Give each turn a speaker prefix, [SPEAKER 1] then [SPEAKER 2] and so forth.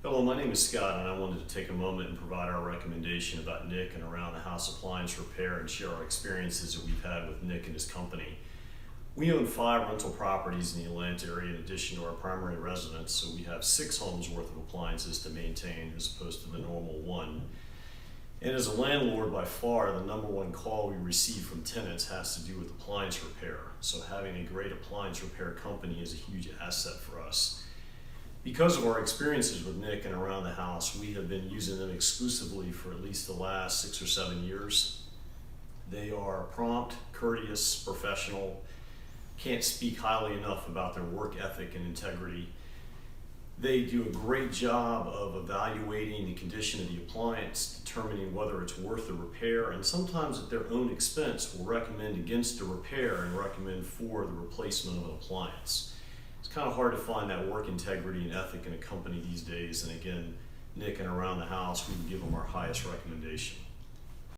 [SPEAKER 1] Hello, my name is Scott, and I wanted to take a moment and provide our recommendation about Nick and around the house appliance repair and share our experiences that we've had with Nick and his company. We own 5 rental properties in the Atlanta area in addition to our primary residence, so we have 6 homes worth of appliances to maintain as opposed to the normal 1. And as a landlord, by far, the number 1 call we receive from tenants has to do with appliance repair. So having a great appliance repair company is a huge asset for us. Because of our experiences with Nick and around the house, we have been using them exclusively for at least the last 6 or 7 years. They are prompt, courteous, professional, can't speak highly enough about their work ethic and integrity. They do a great job of evaluating the condition of the appliance, determining whether it's worth the repair, and sometimes at their own expense will recommend against the repair and recommend for the replacement of an appliance. It's kind of hard to find that work integrity and ethic in a company these days, and again, Nick and around the house, we would give them our highest recommendation.